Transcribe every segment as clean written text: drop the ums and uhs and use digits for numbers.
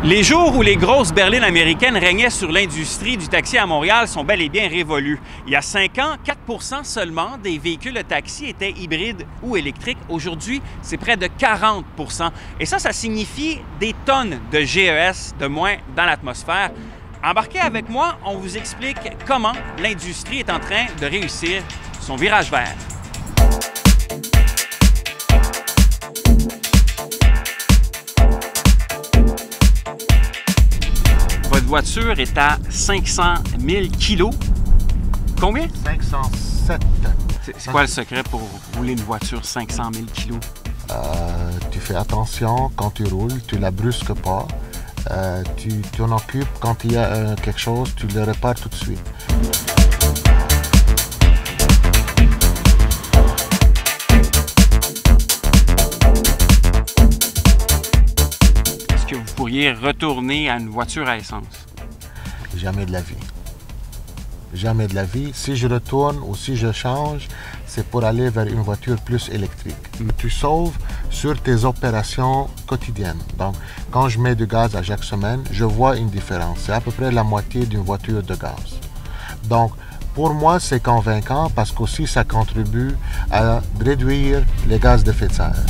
Les jours où les grosses berlines américaines régnaient sur l'industrie du taxi à Montréal sont bel et bien révolus. Il y a 5 ans, 4 % seulement des véhicules de taxi étaient hybrides ou électriques. Aujourd'hui, c'est près de 40 % Et ça signifie des tonnes de GES de moins dans l'atmosphère. Embarquez avec moi, on vous explique comment l'industrie est en train de réussir son virage vert. Votre voiture est à 500 000 kilos. Combien? 507. C'est quoi le secret pour rouler une voiture 500 000 kilos? Tu fais attention quand tu roules, tu la brusques pas. Tu t'en occupes quand il y a quelque chose, tu le répares tout de suite. Est-ce que vous pourriez retourner à une voiture à essence? Jamais de la vie. Jamais de la vie. Si je retourne ou si je change, c'est pour aller vers une voiture plus électrique. Tu sauves sur tes opérations quotidiennes. Donc, quand je mets du gaz à chaque semaine, je vois une différence. C'est à peu près la moitié d'une voiture de gaz. Donc, pour moi, c'est convaincant parce qu'aussi ça contribue à réduire les gaz d'effet de serre.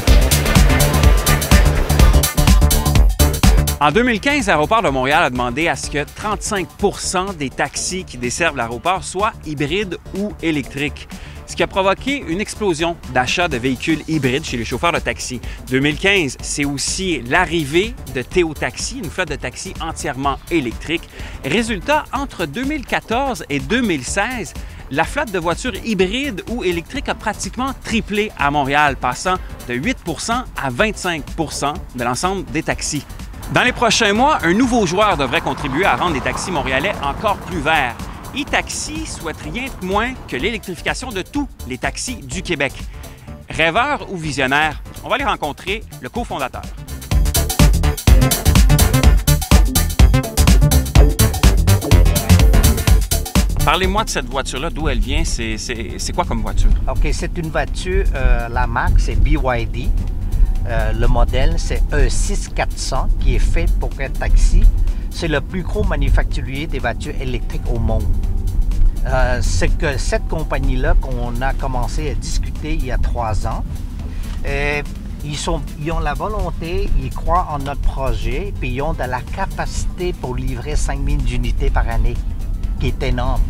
En 2015, l'Aéroport de Montréal a demandé à ce que 35 % des taxis qui desservent l'aéroport soient hybrides ou électriques, ce qui a provoqué une explosion d'achat de véhicules hybrides chez les chauffeurs de taxi. 2015, c'est aussi l'arrivée de Théo Taxi, une flotte de taxis entièrement électrique. Résultat, entre 2014 et 2016, la flotte de voitures hybrides ou électriques a pratiquement triplé à Montréal, passant de 8 % à 25 % de l'ensemble des taxis. Dans les prochains mois, un nouveau joueur devrait contribuer à rendre les taxis montréalais encore plus verts. E-Taxi souhaite rien de moins que l'électrification de tous les taxis du Québec. Rêveur ou visionnaire, on va aller rencontrer le cofondateur. Parlez-moi de cette voiture-là, d'où elle vient, c'est quoi comme voiture? OK, c'est une voiture, la marque c'est BYD. Le modèle, c'est E6400 qui est fait pour être taxi. C'est le plus gros manufacturier des voitures électriques au monde. C'est que cette compagnie-là qu'on a commencé à discuter il y a 3 ans. Ils ont la volonté, ils croient en notre projet, puis ils ont de la capacité pour livrer 5000 unités par année, qui est énorme.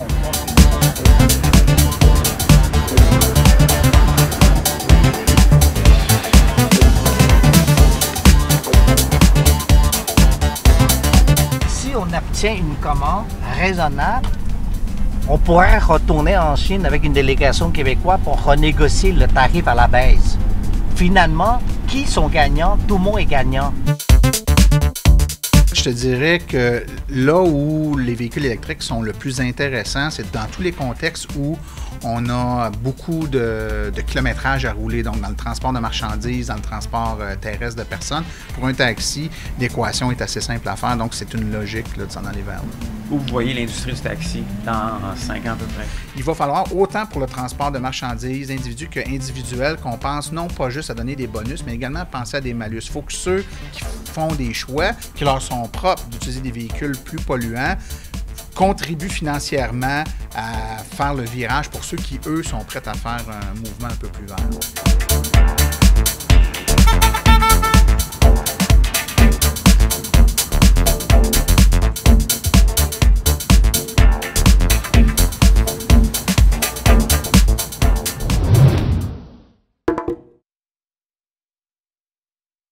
On obtient une commande raisonnable, on pourrait retourner en Chine avec une délégation québécoise pour renégocier le tarif à la baisse. Finalement, qui sont gagnants? Tout le monde est gagnant. Je te dirais que là où les véhicules électriques sont le plus intéressants, c'est dans tous les contextes où on a beaucoup de kilométrage à rouler, donc dans le transport de marchandises, dans le transport terrestre de personnes. Pour un taxi, l'équation est assez simple à faire, donc c'est une logique là, de s'en aller vers là. Où vous voyez l'industrie du taxi dans 5 ans à peu près? Il va falloir, autant pour le transport de marchandises individu que individuel, qu'on pense non pas juste à donner des bonus, mais également à penser à des malus. Il faut que ceux qui font des choix, qui leur sont propres d'utiliser des véhicules plus polluants, contribuent financièrement à faire le virage pour ceux qui, eux, sont prêts à faire un mouvement un peu plus vert.